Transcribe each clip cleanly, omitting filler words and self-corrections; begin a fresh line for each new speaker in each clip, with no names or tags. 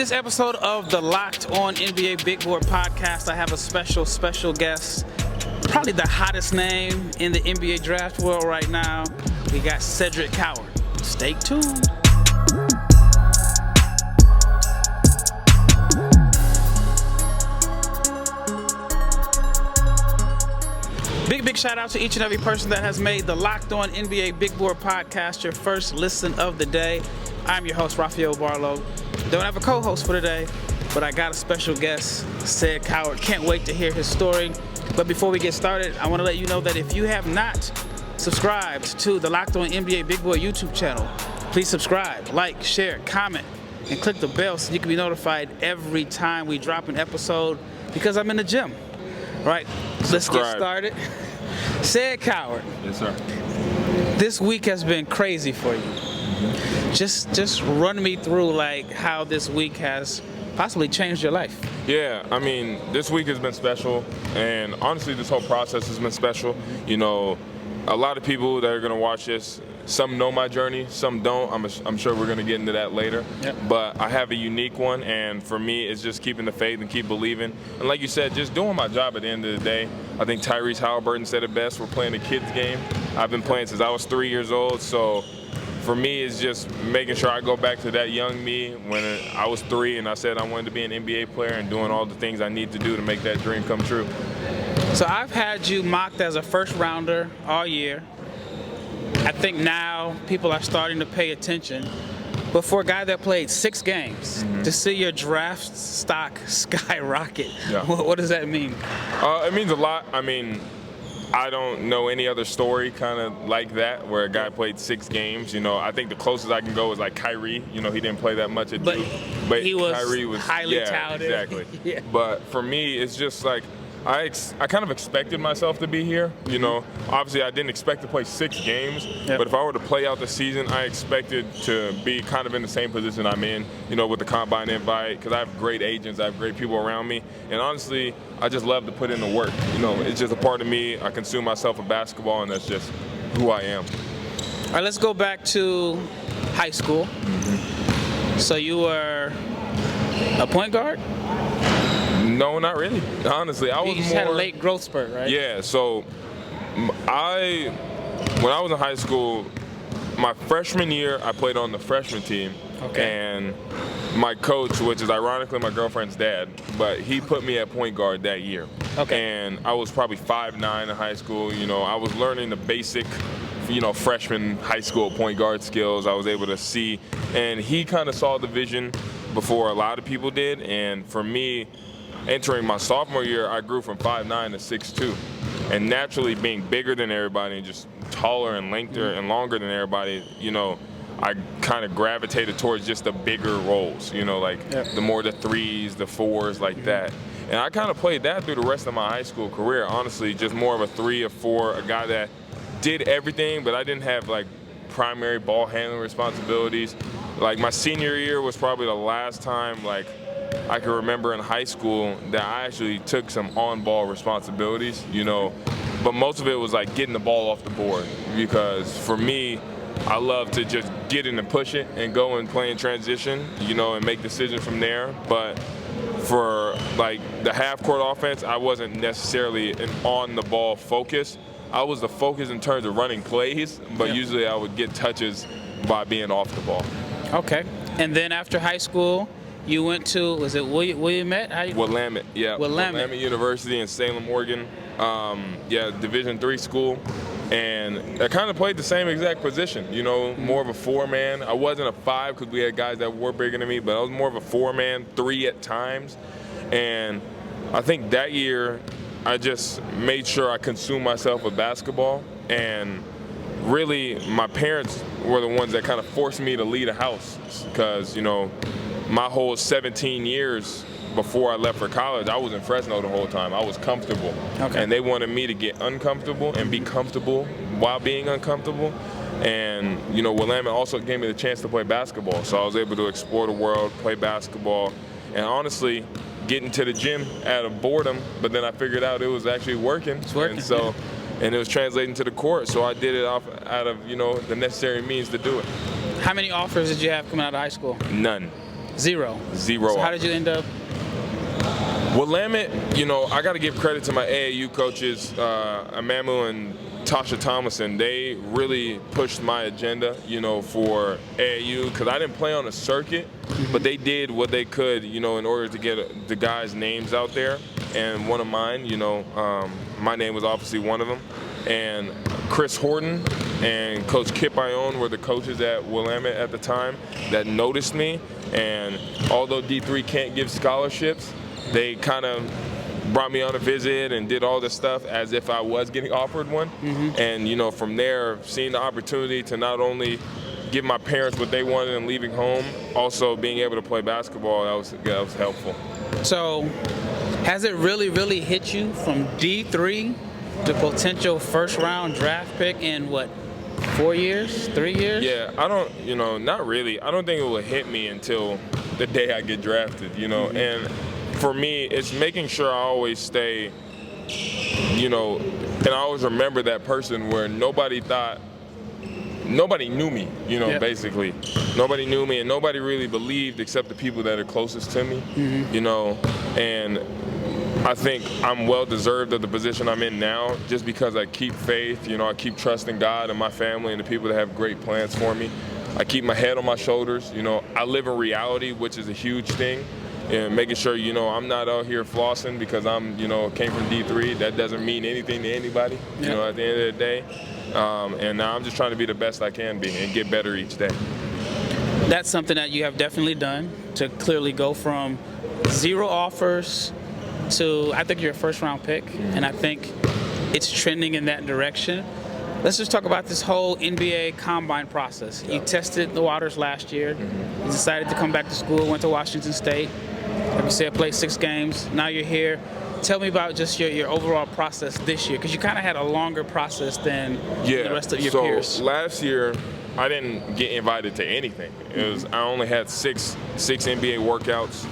this episode of the Locked On NBA Big Board podcast, I have a special guest. Probably the hottest name in the NBA draft world right now. We got Cedric Coward. Stay tuned. Big shout out to each and every person that has made the Locked On NBA Big Board podcast your first listen of the day. I'm your host, Rafael Barlowe. Don't have a co-host for today, but I got a special guest, Cedric Coward. Can't wait to hear his story. But before we get started, I want to let you know that if you have not subscribed to the Locked On NBA Big Board YouTube channel, please subscribe, like, share, comment, and click the bell so you can be notified every time we drop an episode, because I'm in the gym. All right, let's get started. Cedric Coward.
Yes, sir.
This week has been crazy for you. Just run me through like how this week has possibly changed your life.
Yeah, I mean, this week has been special, and honestly, this whole process has been special. You know, a lot of people that are going to watch this, some know my journey, some don't. I'm sure we're going to get into that later.
Yep.
But I have a unique one, and for me, it's just keeping the faith and keep believing. And like you said, just doing my job at the end of the day. I think Tyrese Halliburton said it best. We're playing a kid's game. I've been playing since I was 3 years old, so for me, it's just making sure I go back to that young me when I was 3 and I said I wanted to be an NBA player and doing all the things I need to do to make that dream come true.
So I've had you mocked as a first rounder all year. I think now people are starting to pay attention. But for a guy that played 6 games, to see your draft stock skyrocket, what does that mean?
It means a lot. I mean, I don't know any other story kind of like that where a guy played 6 games. You know, I think the closest I can go is like Kyrie. You know, he didn't play that much at Duke. But
he was
Kyrie was
highly touted.
Exactly.
Yeah.
But for me, it's just like I kind of expected myself to be here. You know, obviously I didn't expect to play 6 games, but if I were to play out the season, I expected to be kind of in the same position I'm in, you know, with the combine invite, because I have great agents, I have great people around me, and honestly, I just love to put in the work. You know, it's just a part of me. I consume myself with basketball, and that's just who I am.
All right, let's go back to high school. So you were a point guard?
No, not really. Honestly, I was
You just had a late growth spurt, right?
Yeah, so when I was in high school, my freshman year, I played on the freshman team.
Okay.
And my coach, which is ironically my girlfriend's dad, but he put me at point guard that year.
Okay.
And I was probably 5'9" in high school. You know, I was learning the basic, you know, freshman high school point guard skills. I was able to see, and he kind of saw the vision before a lot of people did. And for me, entering my sophomore year, I grew from 5'9" to 6'2", and naturally being bigger than everybody and just taller and lengthier and longer than everybody, you know, I kind of gravitated towards just the bigger roles, you know, like the more the 3s, the 4s, like that. And I kind of played that through the rest of my high school career, honestly, just more of a 3 or 4, a guy that did everything, but I didn't have like primary ball handling responsibilities. Like my senior year was probably the last time like I can remember in high school that I actually took some on-ball responsibilities, you know, but most of it was like getting the ball off the board, because for me, I love to just get in and push it and go and play in transition, you know, and make decisions from there. But for like the half-court offense, I wasn't necessarily an on-the-ball focus. I was the focus in terms of running plays, but usually I would get touches by being off the ball.
Okay. And then after high school, you went to, was it Willamette?
Willamette, yeah.
Willamette
University in Salem, Oregon. Division III school. And I kind of played the same exact position, you know, more of a 4-man. I wasn't a 5 because we had guys that were bigger than me, but I was more of a 4-man, 3 at times. And I think that year, I just made sure I consumed myself with basketball. And really, my parents were the ones that kind of forced me to leave the house, because, you know, my whole 17 years before I left for college, I was in Fresno the whole time. I was comfortable.
Okay.
And they wanted me to get uncomfortable and be comfortable while being uncomfortable. And, you know, Willamette also gave me the chance to play basketball. So I was able to explore the world, play basketball, and honestly, getting to the gym out of boredom, but then I figured out it was actually working.
It's working.
And so, and it was translating to the court. So I did it out of, you know, the necessary means to do it.
How many offers did you have coming out of high school?
None. Zero.
So how did you end up?
Willamette, I got to give credit to my AAU coaches, Amamu and Tasha Thomason. They really pushed my agenda, for AAU, because I didn't play on a circuit, but they did what they could, in order to get the guys' names out there. And one of mine, my name was obviously one of them. And Chris Horton and Coach Kip Ione were the coaches at Willamette at the time that noticed me. And although D3 can't give scholarships, they kind of brought me on a visit and did all this stuff as if I was getting offered one. And, from there, seeing the opportunity to not only give my parents what they wanted and leaving home, also being able to play basketball, that was helpful.
So has it really hit you from D3 to potential first-round draft pick in, 4 years, 3 years?
Yeah, I don't, not really. I don't think it will hit me until the day I get drafted, And for me, it's making sure I always stay, and I always remember that person where nobody knew me, basically. Nobody knew me, and nobody really believed except the people that are closest to me, and I think I'm well-deserved of the position I'm in now just because I keep faith, I keep trusting God and my family and the people that have great plans for me. I keep my head on my shoulders, I live in reality, which is a huge thing. And making sure, I'm not out here flossing because I'm, came from D3. That doesn't mean anything to anybody, at the end of the day. And now I'm just trying to be the best I can be and get better each day.
That's something that you have definitely done, to clearly go from 0 offers to, I think you're a first-round pick, and I think it's trending in that direction. Let's just talk about this whole NBA combine process. You tested the waters last year. You decided to come back to school, went to Washington State. Like you said, played 6 games. Now you're here. Tell me about just your overall process this year, because you kind of had a longer process than the rest of your peers.
So last year, I didn't get invited to anything. I only had six NBA workouts,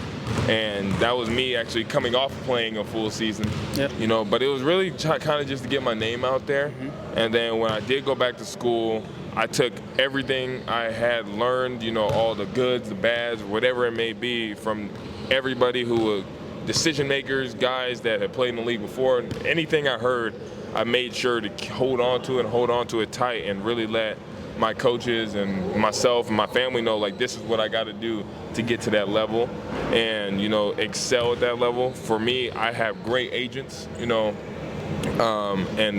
and that was me actually coming off playing a full season. But it was really kind of just to get my name out there. And then when I did go back to school, I took everything I had learned, all the goods, the bads, whatever it may be, from everybody who were decision makers, guys that had played in the league before. Anything I heard, I made sure to hold on to it tight, and really let my coaches and myself and my family know, like, this is what I got to do to get to that level and, excel at that level. For me, I have great agents, and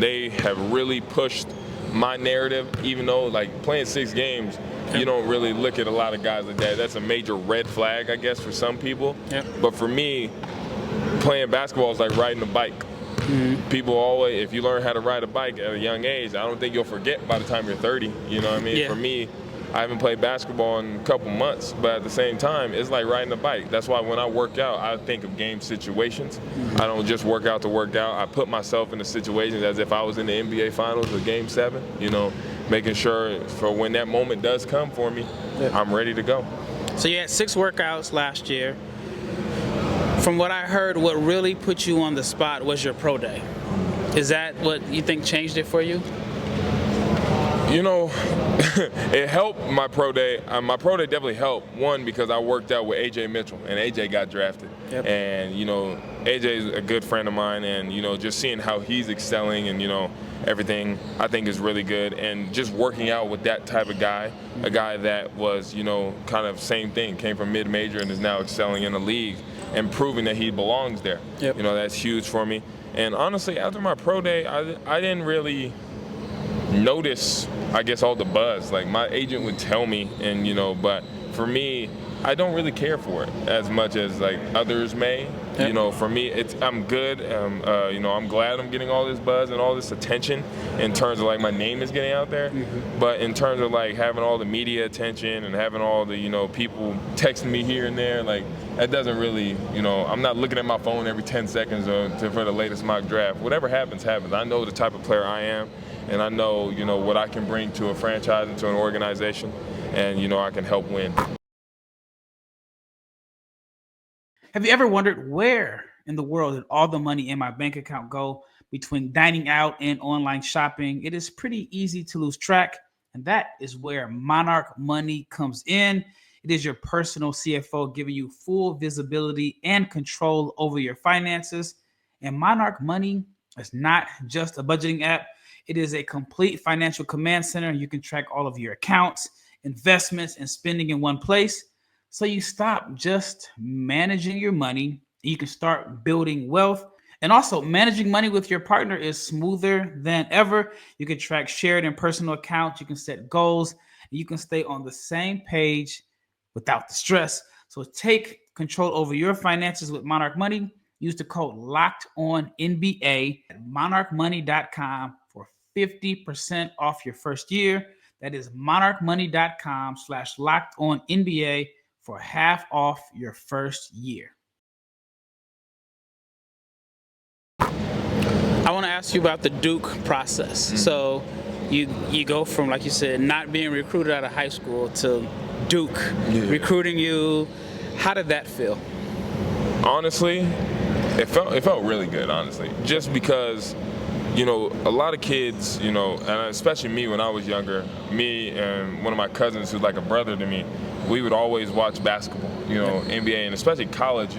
they have really pushed my narrative, even though, like, playing 6 games, you don't really look at a lot of guys like that. That's a major red flag, I guess, for some people. But for me, playing basketball is like riding a bike. People always, if you learn how to ride a bike at a young age, I don't think you'll forget by the time you're 30. You know what I mean? For me, I haven't played basketball in a couple months, but at the same time, it's like riding a bike. That's why when I work out, I think of game situations. I don't just work out to work out. I put myself in the situations as if I was in the NBA Finals or Game 7, making sure for when that moment does come for me, I'm ready to go.
So you had 6 workouts last year. From what I heard, what really put you on the spot was your pro day. Is that what you think changed it for you?
It helped my pro day. My pro day definitely helped. One, because I worked out with AJ Mitchell, and AJ got drafted. And, AJ is a good friend of mine, and, just seeing how he's excelling and, everything, I think is really good. And just working out with that type of guy, a guy that was, kind of same thing, came from mid-major and is now excelling in the league and proving that he belongs there. That's huge for me. And honestly, after my pro day, I didn't really notice, I guess, all the buzz. Like, my agent would tell me, and but for me, I don't really care for it as much as like others may. For me, I'm good. I'm glad I'm getting all this buzz and all this attention in terms of like my name is getting out there. But in terms of like having all the media attention and having all the people texting me here and there, like, that doesn't really, I'm not looking at my phone every 10 seconds for the latest mock draft. Whatever happens, happens. I know the type of player I am, and I know, what I can bring to a franchise and to an organization, and, I can help win.
Have you ever wondered where in the world did all the money in my bank account go between dining out and online shopping? It is pretty easy to lose track, and that is where Monarch Money comes in. It is your personal CFO giving you full visibility and control over your finances. And Monarch Money is not just a budgeting app. It is a complete financial command center. You can track all of your accounts, investments, and spending in one place. So you stop just managing your money. You can start building wealth. And also, managing money with your partner is smoother than ever. You can track shared and personal accounts. You can set goals. And you can stay on the same page without the stress. So take control over your finances with Monarch Money. Use the code LOCKEDONNBA at monarchmoney.com for 50% off your first year. That is monarchmoney.com/LockedOnNBA for half off your first year. I want to ask you about the Duke process. Mm-hmm. So you go from, like you said, not being recruited out of high school to Duke recruiting you. How did that feel?
Honestly, it felt really good, honestly. Just because, a lot of kids, and especially me when I was younger, me and one of my cousins who's like a brother to me, we would always watch basketball, NBA, and especially college,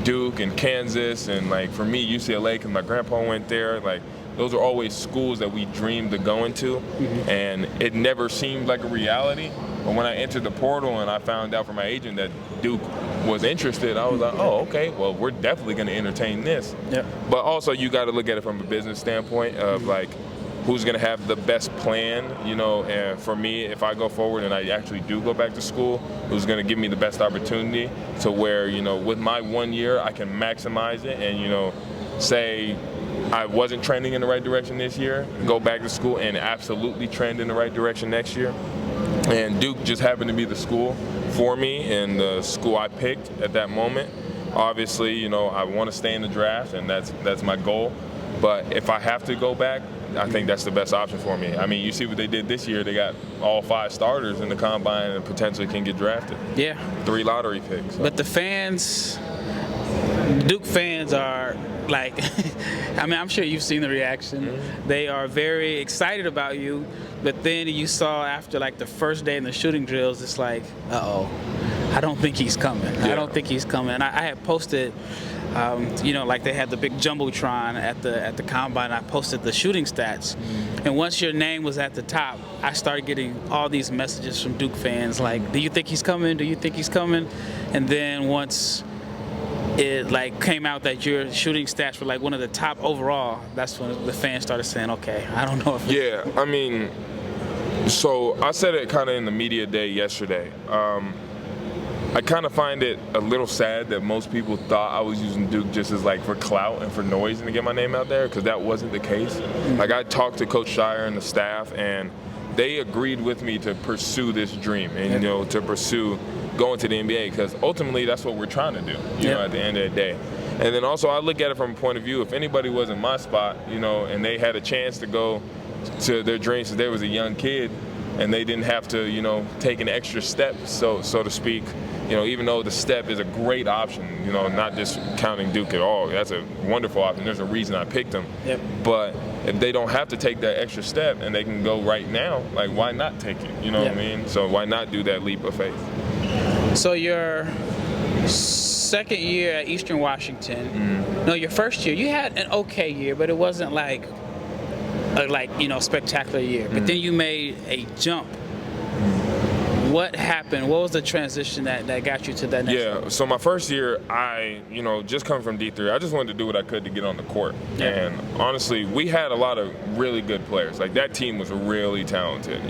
Duke and Kansas, and like for me, UCLA, because my grandpa went there. Like those are always schools that we dreamed of going to, and it never seemed like a reality. But when I entered the portal and I found out from my agent that Duke was interested, I was like, oh, okay, well, we're definitely going to entertain this. Yeah. But also, you got to look at it from a business standpoint of like, who's going to have the best plan, and for me, if I go forward and I actually do go back to school, who's going to give me the best opportunity to where, with my 1 year, I can maximize it and, say I wasn't trending in the right direction this year, go back to school and absolutely trend in the right direction next year. And Duke just happened to be the school for me and the school I picked at that moment. Obviously, I want to stay in the draft, and that's my goal. But if I have to go back, I think that's the best option for me. I mean, you see what they did this year. They got all 5 starters in the combine and potentially can get drafted. Yeah. 3 lottery picks. So.
But the fans, Duke fans are like, I mean, I'm sure you've seen the reaction. Mm-hmm. They are very excited about you. But then you saw after like the first day in the shooting drills, it's like, uh-oh, I don't think he's coming. Yeah. I don't think he's coming. I had posted, like they had the big jumbotron at the combine. I posted the shooting stats, and once your name was at the top, I started getting all these messages from Duke fans like, "Do you think he's coming? Do you think he's coming?" And then once it like came out that your shooting stats were like one of the top overall, that's when the fans started saying, "Okay, I don't know if."
Yeah, I mean, so I said it kind of in the media day yesterday. I kind of find it a little sad that most people thought I was using Duke just as like for clout and for noise and to get my name out there, because that wasn't the case. Like I talked to Coach Shire and the staff, and they agreed with me to pursue this dream and to pursue going to the NBA, because ultimately that's what we're trying to do. At the end of the day. And then also I look at it from a point of view, if anybody was in my spot, and they had a chance to go to their dreams since they was a young kid, and they didn't have to, take an extra step, so to speak. Even though the step is a great option, not just counting Duke at all. That's a wonderful option. There's a reason I picked them. Yep. But if they don't have to take that extra step and they can go right now, like why not take it? What I mean? So why not do that leap of faith?
So your second year at Eastern Washington, no, your first year, you had an okay year, but it wasn't like spectacular year. But then you made a jump. What happened? What was the transition that got you to that next level?
So my first year, I, just coming from D3, I just wanted to do what I could to get on the court. Yeah. And honestly, we had a lot of really good players. Like that team was really talented.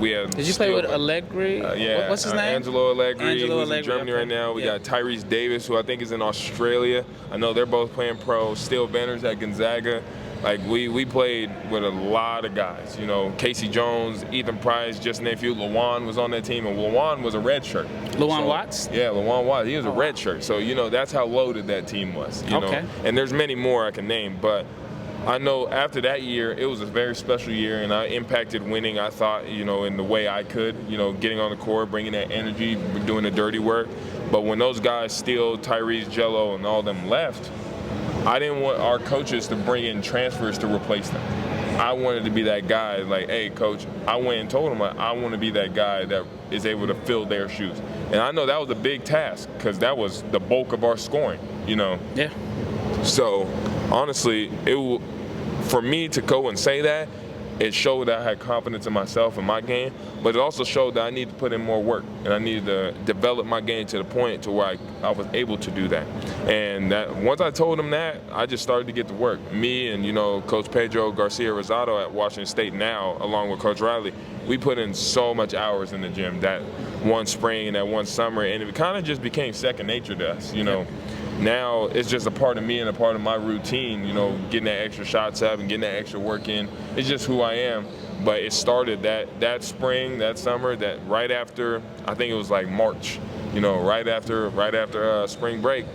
We had.
Did you play with Allegri?
Yeah.
What's his name?
Angelo Allegri. Who's in Germany right now. We got Tyrese Davis, who I think is in Australia. I know they're both playing pro. Steele Benner's at Gonzaga. Like we played with a lot of guys, Casey Jones, Ethan Price, just name a few. Lawan was on that team, and Lawan was a red shirt.
Lawan Watts?
Yeah, Lawan Watts. He was a red shirt. So, that's how loaded that team was, Okay. And there's many more I can name, but I know after that year, it was a very special year, and I impacted winning, I thought, in the way I could, getting on the court, bringing that energy, doing the dirty work. But when those guys, Steele, Tyrese, Jello, and all them left, I didn't want our coaches to bring in transfers to replace them. I wanted to be that guy, like, hey, coach, I went and told him, like, I want to be that guy that is able to fill their shoes. And I know that was a big task because that was the bulk of our scoring, you know?
Yeah.
So, honestly, for me to go and say that, it showed that I had confidence in myself and my game, but it also showed that I need to put in more work and I needed to develop my game to the point to where I was able to do that. And that once I told him that, I just started to get to work. Me and, you know, Coach Pedro Garcia-Rosado at Washington State now, along with Coach Riley, we put in so much hours in the gym that one spring and that one summer, and it kind of just became second nature to us, you know. Now it's just a part of me and a part of my routine, you know, getting that extra shots up and getting that extra work in. It's just who I am. But it started that spring, that summer, that right after, I think it was like March, you know, right after spring break,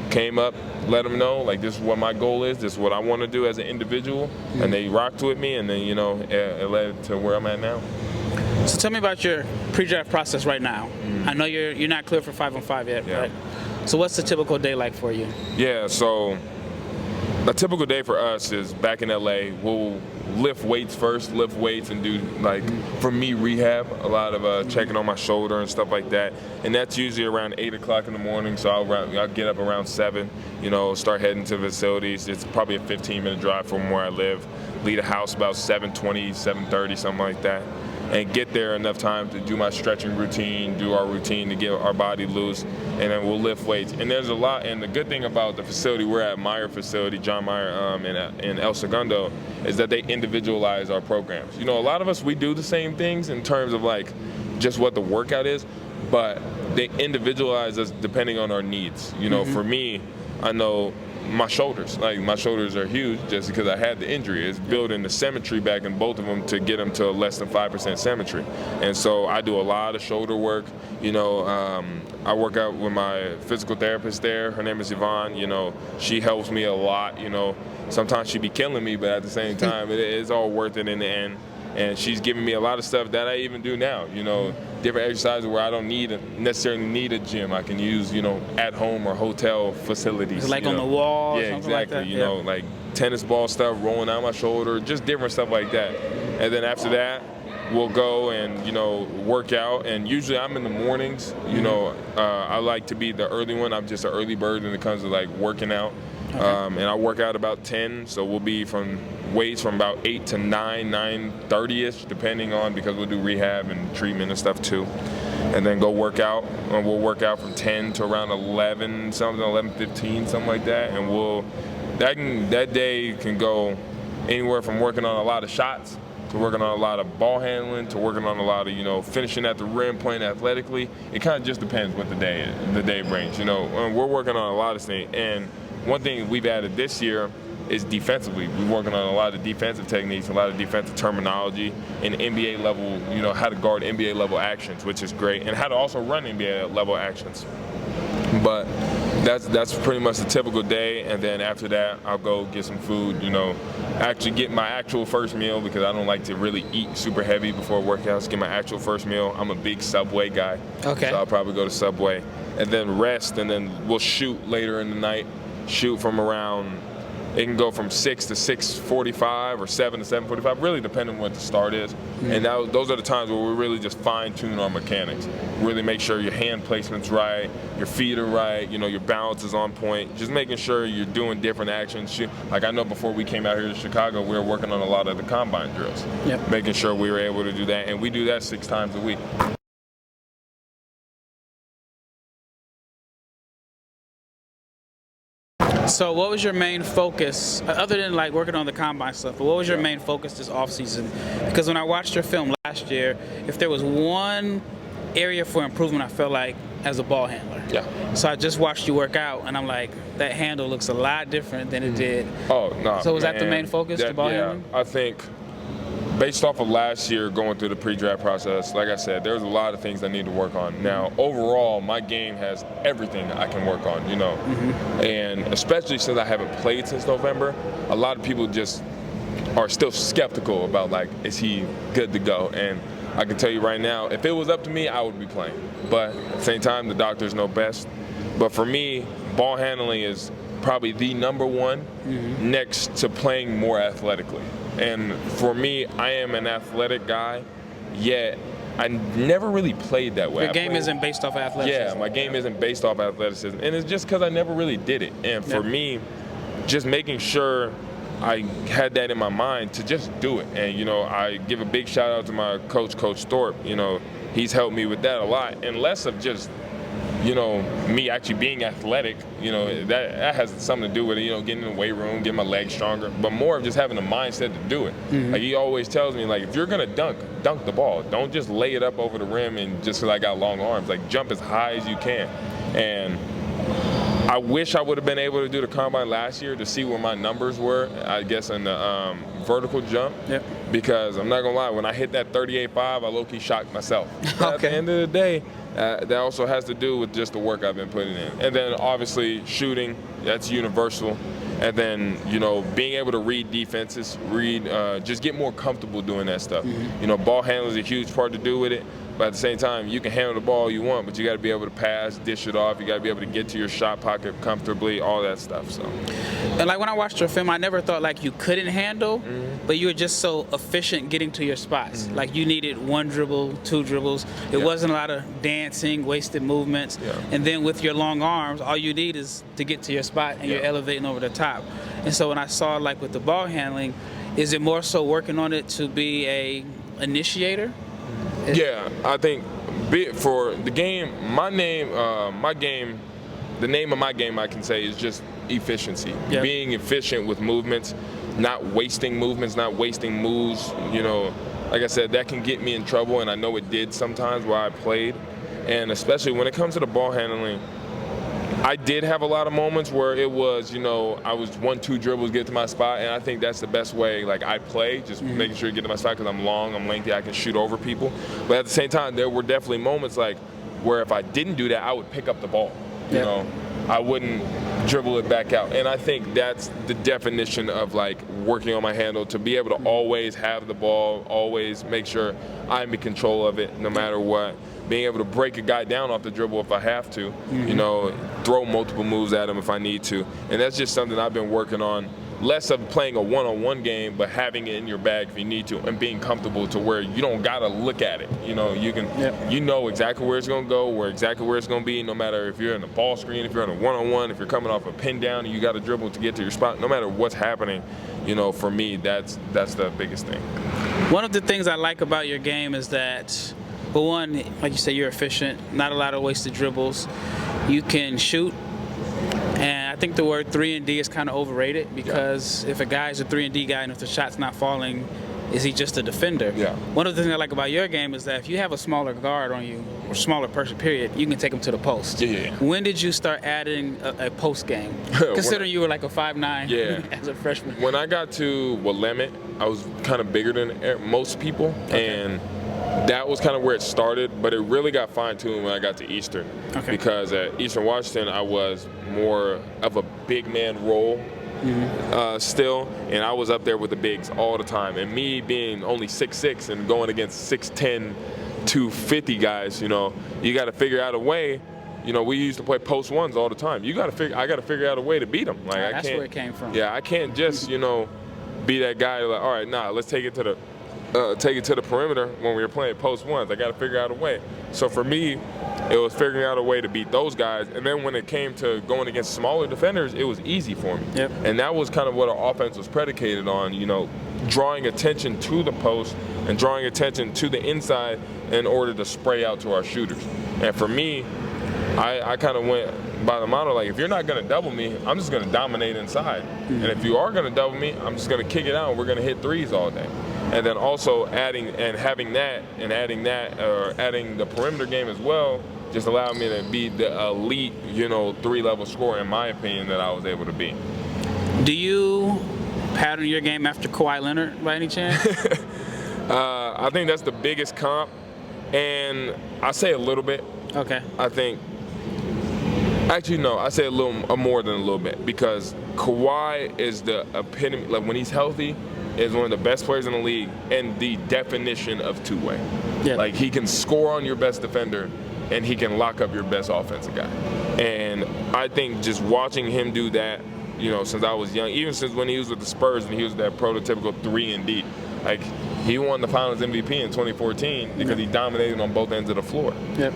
came up, let them know, like, this is what my goal is, this is what I want to do as an individual, and they rocked with me, and then, you know, it led to where I'm at now.
So tell me about your pre-draft process right now. I know you're not clear for 5-on-5 yet, right? So what's the typical day like for you?
Yeah, so a typical day for us is back in LA, we'll lift weights first, and do, like, for me, rehab, a lot of checking on my shoulder and stuff like that. And that's usually around 8 o'clock in the morning, so I'll get up around 7, you know, start heading to the facilities. It's probably a 15-minute drive from where I live. Leave the house about 7:20, 7:30, something like that. And get there enough time to do my stretching routine, do our routine to get our body loose, and then we'll lift weights. And there's a lot, and the good thing about the facility, we're at Meyer facility, John Meyer in El Segundo, is that they individualize our programs. You know, a lot of us, we do the same things in terms of like just what the workout is, but they individualize us depending on our needs. You know, for me, I know my shoulders are huge just because I had the injury. It's building the symmetry back in both of them to get them to less than 5% symmetry. And so I do a lot of shoulder work. You know, I work out with my physical therapist there. Her name is Yvonne. You know, she helps me a lot. You know, sometimes she be killing me, but at the same time, it's all worth it in the end. And she's giving me a lot of stuff that I even do now, you know, different exercises where I don't necessarily need a gym. I can use, you know, at home or hotel facilities.
It's like on the wall or something like that.
Yeah, exactly. You know, like tennis ball stuff, rolling out my shoulder, just different stuff like that. And then after that, we'll go and, you know, work out. And usually I'm in the mornings, you know, I like to be the early one. I'm just an early bird when it comes to like working out. And I work out about 10, so we'll be from weights from about 8 to 9, 9:30ish, depending on, because we'll do rehab and treatment and stuff too. And then go work out, and we'll work out from 10 to around 11, something, 11:15, something like that. And that day can go anywhere from working on a lot of shots to working on a lot of ball handling to working on a lot of, you know, finishing at the rim, playing athletically. It kind of just depends what the day brings, you know. And we're working on a lot of things. And one thing we've added this year is defensively. We're working on a lot of defensive techniques, a lot of defensive terminology, and NBA level, you know, how to guard NBA level actions, which is great, and how to also run NBA level actions. But that's pretty much the typical day, and then after that, I'll go get some food, you know, actually get my actual first meal because I don't like to really eat super heavy before workouts. Get my actual first meal. I'm a big Subway guy, so I'll probably go to Subway, and then rest, and then we'll shoot later in the night. Shoot from around, it can go from 6 to 6:45 or 7 to 7:45, really depending on what the start is. And those are the times where we really just fine tune our mechanics. Really make sure your hand placement's right, your feet are right, you know, your balance is on point. Just making sure you're doing different actions. Like I know before we came out here to Chicago, we were working on a lot of the combine drills. Making sure we were able to do that, and we do that 6 times a week.
So what was your main focus, other than like working on the combine stuff, but what was your main focus this offseason? Because when I watched your film last year, if there was one area for improvement, I felt like as a ball handler. So I just watched you work out, and I'm like, that handle looks a lot different than it did.
Oh, no.
So was that the main focus, the ball handling?
I think based off of last year going through the pre-draft process, like I said, there's a lot of things I need to work on. Now, overall, my game has everything I can work on, you know. And especially since I haven't played since November, a lot of people just are still skeptical about, like, is he good to go? And I can tell you right now, if it was up to me, I would be playing. But at the same time, the doctors know best. But for me, ball handling is probably the number one next to playing more athletically. And for me, I am an athletic guy, yet I never really played that way.
Your game isn't based off athleticism.
Yeah, my game isn't based off athleticism. And it's just because I never really did it. And for me, just making sure I had that in my mind to just do it. And, you know, I give a big shout out to my coach, Coach Thorpe. You know, he's helped me with that a lot. And less of just, you know, me actually being athletic, you know, that has something to do with it, you know, getting in the weight room, getting my legs stronger, but more of just having a mindset to do it. Like he always tells me, like, if you're gonna dunk the ball. Don't just lay it up over the rim and just because I got long arms, like jump as high as you can. And I wish I would have been able to do the combine last year to see where my numbers were, I guess, in the vertical jump. Yep. Because I'm not gonna lie, when I hit that 38.5, I low-key shocked myself. But at the end of the day, that also has to do with just the work I've been putting in. And then obviously shooting, that's universal. And then, you know, being able to read defenses, just get more comfortable doing that stuff. You know, ball handling is a huge part to do with it. But at the same time, you can handle the ball you want, but you got to be able to pass, dish it off. You got to be able to get to your shot pocket comfortably, all that stuff. So,
and like when I watched your film, I never thought like you couldn't handle, but you were just so efficient getting to your spots. Like you needed 1 dribble, 2 dribbles. It wasn't a lot of dancing, wasted movements. And then with your long arms, all you need is to get to your spot, and you're elevating over the top. And so when I saw like with the ball handling, is it more so working on it to be a initiator?
Yeah, I think for the game, the name of my game, I can say, is just efficiency. Being efficient with movements, not wasting movements, not wasting moves. You know, like I said, that can get me in trouble, and I know it did sometimes while I played. And especially when it comes to the ball handling, I did have a lot of moments where it was, you know, I was 1-2 dribbles, get to my spot, and I think that's the best way, like, I play, just making sure you get to my spot because I'm long, I'm lengthy, I can shoot over people. But at the same time, there were definitely moments, like, where if I didn't do that, I would pick up the ball, you know. I wouldn't dribble it back out. And I think that's the definition of, like, working on my handle, to be able to always have the ball, always make sure I'm in control of it no matter what. Being able to break a guy down off the dribble if I have to, you know, throw multiple moves at him if I need to. And that's just something I've been working on. Less of playing a one-on-one game, but having it in your bag if you need to, and being comfortable to where you don't gotta look at it. You know, you can, you know exactly where it's gonna go, exactly where it's gonna be, no matter if you're in a ball screen, if you're in a one-on-one, if you're coming off a pin down and you gotta dribble to get to your spot. No matter what's happening, you know, for me, that's the biggest thing.
One of the things I like about your game is that, but one, like you say, you're efficient, not a lot of wasted dribbles. You can shoot, and I think the word 3-and-D is kind of overrated, because if a guy's a 3-and-D guy and if the shot's not falling, is he just a defender? One of the things I like about your game is that if you have a smaller guard on you, or smaller person, period, you can take them to the post. When did you start adding a post game? Considering you were like a 5'9" as a freshman.
When I got to Willamette, I was kind of bigger than most people, and that was kind of where it started, but it really got fine-tuned when I got to Eastern. Because at Eastern Washington, I was more of a big man role still, and I was up there with the bigs all the time. And me being only 6'6" and going against 6'10", 250 guys, you know, you got to figure out a way. You know, we used to play post ones all the time. I got to figure out a way to beat them. Like,
that's where it came from.
Yeah, I can't just, you know, be that guy like, all right, let's take it to the perimeter when we were playing post ones. I got to figure out a way. So for me, it was figuring out a way to beat those guys. And then when it came to going against smaller defenders, it was easy for me. And that was kind of what our offense was predicated on, you know, drawing attention to the post and drawing attention to the inside in order to spray out to our shooters. And for me, I kind of went by the motto, like, if you're not going to double me, I'm just going to dominate inside. And if you are going to double me, I'm just going to kick it out and we're going to hit threes all day. And then also adding the perimeter game as well just allowed me to be the elite, you know, 3-level scorer, in my opinion, that I was able to be.
Do you pattern your game after Kawhi Leonard by any chance?
I think that's the biggest comp, and I say a little bit. I think, actually no, I say a little more than a little bit, because Kawhi is the epitome, like when he's healthy, is one of the best players in the league and the definition of two-way. Like, he can score on your best defender and he can lock up your best offensive guy. And I think just watching him do that, since I was young, even since when he was with the Spurs and he was that prototypical 3-and-D. Like, he won the Finals MVP in 2014 because he dominated on both ends of the floor.
Yep.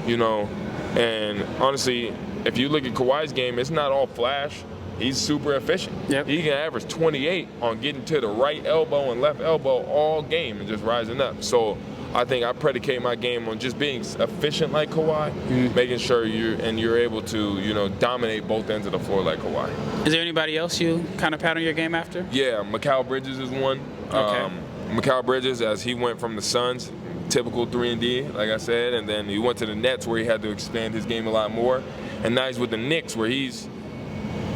And honestly, if you look at Kawhi's game, it's not all flash. He's super efficient.
Yep.
He can average 28 on getting to the right elbow and left elbow all game and just rising up. So I think I predicate my game on just being efficient like Kawhi, making sure you're able to, dominate both ends of the floor like Kawhi.
Is there anybody else you kind of pattern your game after?
Yeah, Mikal Bridges is one.
Okay.
Mikal Bridges, as he went from the Suns, typical 3-and-D, like I said, and then he went to the Nets where he had to expand his game a lot more. And now he's with the Knicks where he's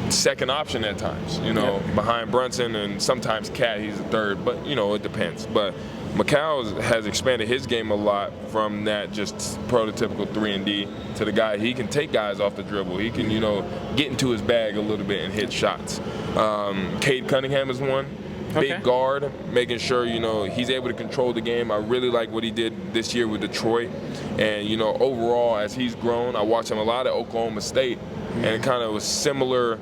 second option at times, behind Brunson, and sometimes Cat, he's a third, but, it depends. But Mikal has expanded his game a lot from that just prototypical 3-and-D to the guy. He can take guys off the dribble. He can, get into his bag a little bit and hit shots. Cade Cunningham is one. Big guard, making sure, he's able to control the game. I really like what he did this year with Detroit. And, overall, as he's grown, I watched him a lot at Oklahoma State, and it kind of was similar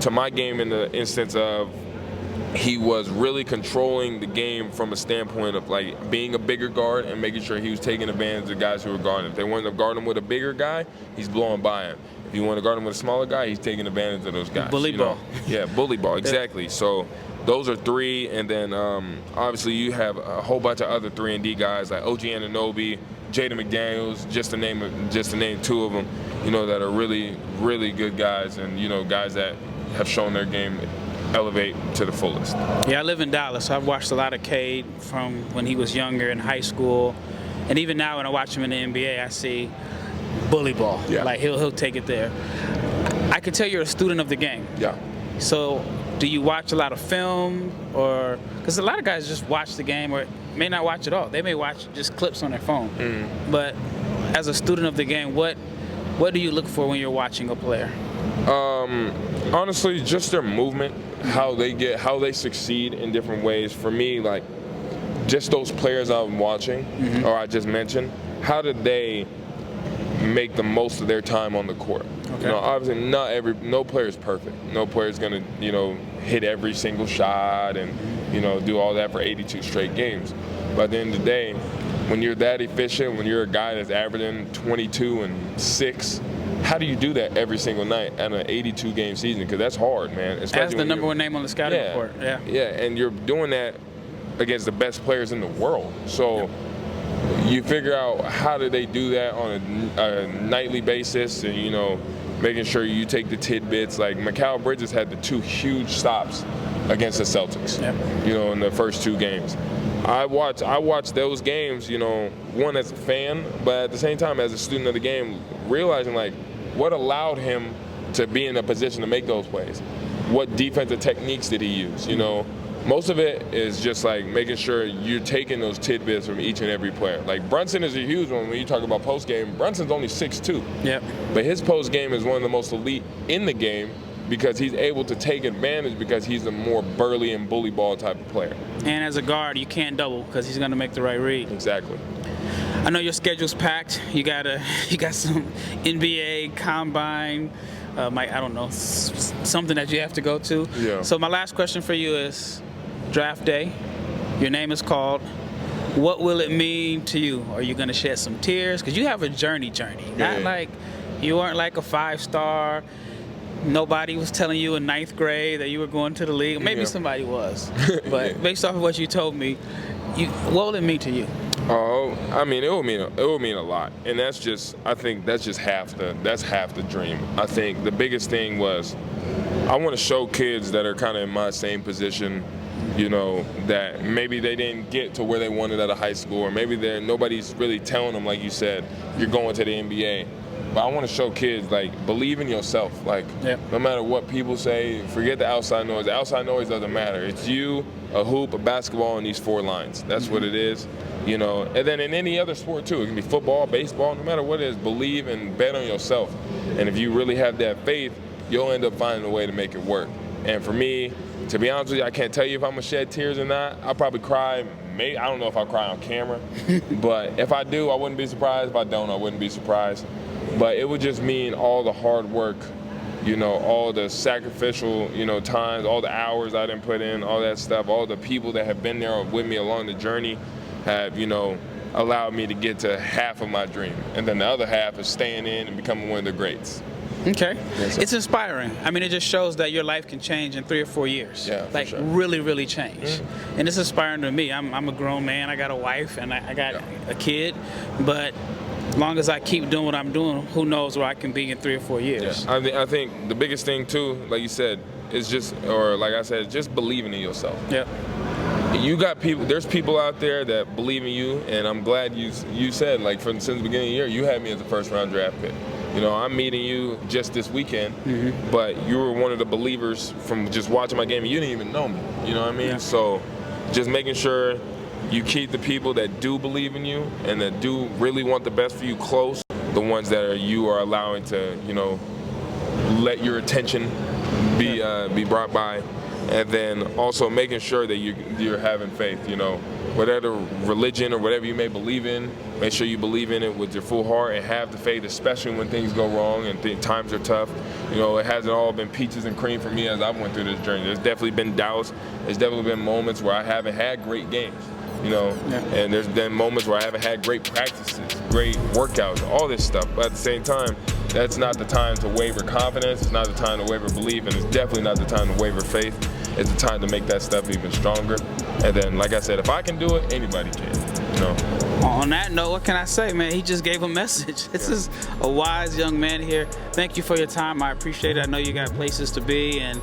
to my game in the instance of he was really controlling the game from a standpoint of, like, being a bigger guard and making sure he was taking advantage of guys who were guarding. If they wanted to guard him with a bigger guy, he's blowing by him. If you want to guard him with a smaller guy, he's taking advantage of those guys.
Bully ball.
Yeah, bully ball, exactly. So those are three, and then obviously you have a whole bunch of other 3-and-D guys like OG Anunoby, Jaden McDaniels, just to name two of them, that are really, really good guys, and guys that have shown their game elevate to the fullest.
Yeah, I live in Dallas, so I've watched a lot of Cade from when he was younger in high school, and even now when I watch him in the NBA, I see bully ball.
Yeah.
Like he'll take it there. I can tell you're a student of the game.
Yeah.
So do you watch a lot of film, or because a lot of guys just watch the game or may not watch at all. They may watch just clips on their phone. But as a student of the game, what do you look for when you're watching a player?
Honestly, just their movement, how they succeed in different ways. For me, like, just those players I'm watching, or I just mentioned, how did they make the most of their time on the court?
Okay.
Obviously, no player is perfect. No player is gonna, hit every single shot and, do all that for 82 straight games. But at the end of the day, when you're that efficient, when you're a guy that's averaging 22 and 6, how do you do that every single night at an 82-game season? Because that's hard, man.
As the number one name on the scouting report. Yeah.
Yeah, and you're doing that against the best players in the world. So you figure out how do they do that on a nightly basis, and making sure you take the tidbits. Like Mikal Bridges had the 2 huge stops against the Celtics. Yeah. In the first 2 games. I watch those games, one as a fan, but at the same time as a student of the game, realizing like what allowed him to be in a position to make those plays. What defensive techniques did he use? Most of it is just like making sure you're taking those tidbits from each and every player. Like Brunson is a huge one when you talk about post game. Brunson's only 6'2".
Yep.
But his post game is one of the most elite in the game because he's able to take advantage because he's a more burly and bully ball type of player.
And as a guard, you can't double because he's going to make the right read.
Exactly.
I know your schedule's packed. You got some NBA combine. I don't know, something that you have to go to.
Yeah. So
my last question for you is, draft day, your name is called. What will it mean to you? Are you going to shed some tears? Because you have a journey. Not like you weren't like a 5-star. Nobody was telling you in 9th grade that you were going to the league. Maybe somebody was. But based off of what you told me, what will it mean to you?
Oh, I mean, it will mean a lot, and I think that's half the dream. I think the biggest thing was I want to show kids that are kind of in my same position, that maybe they didn't get to where they wanted out of high school, or maybe nobody's really telling them, like you said, you're going to the NBA. But I want to show kids, like, believe in yourself. Like, no matter what people say, forget the outside noise. The outside noise doesn't matter. It's you, a hoop, a basketball, and these 4 lines. That's what it is, And then in any other sport, too. It can be football, baseball, no matter what it is, believe and bet on yourself. And if you really have that faith, you'll end up finding a way to make it work. And for me, to be honest with you, I can't tell you if I'm going to shed tears or not. I'll probably cry. I don't know if I'll cry on camera. But if I do, I wouldn't be surprised. If I don't, I wouldn't be surprised. But it would just mean all the hard work all the sacrificial, times, all the hours I didn't put in, all that stuff, all the people that have been there with me along the journey have, allowed me to get to half of my dream. And then the other half is staying in and becoming one of the greats.
Okay.
Yes,
it's inspiring. I mean, it just shows that your life can change in 3 or 4 years.
Yeah, for sure.
Really, really change. And it's inspiring to me. I'm a grown man. I got a wife and I got a kid. But as long as I keep doing what I'm doing, who knows where I can be in 3 or 4 years.
Yeah. I think the biggest thing, too, like you said, is just believing in yourself.
Yeah.
You got people. There's people out there that believe in you, and I'm glad you said, since the beginning of the year, you had me as a first-round draft pick. I'm meeting you just this weekend, but you were one of the believers from just watching my game, and you didn't even know me. You know what I mean?
Yeah.
So just making sure you keep the people that do believe in you and that do really want the best for you close, the ones that you are allowing to, let your attention be brought by. And then also making sure that you're having faith, whatever religion or whatever you may believe in, make sure you believe in it with your full heart and have the faith, especially when things go wrong and times are tough. It hasn't all been peaches and cream for me as I went through this journey. There's definitely been doubts. There's definitely been moments where I haven't had great games, and there's been moments where I haven't had great practices, great workouts, all this stuff. But at the same time, that's not the time to waver confidence. It's not the time to waver belief, and it's definitely not the time to waver faith. It's the time to make that stuff even stronger. And then, like I said, if I can do it, anybody can.
On that note, what can I say, man? He just gave a message. This is a wise young man here. Thank you for your time. I appreciate it. I know you got places to be, and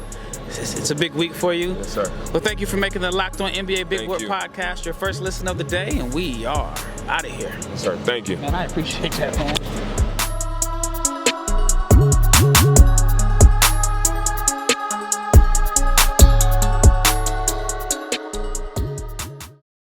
it's a big week for you.
Yes, sir.
Well, thank you for making the Locked On NBA Big Board podcast your first listen of the day, and we are out of here.
Yes, sir. Thank you.
Man, I appreciate that, man.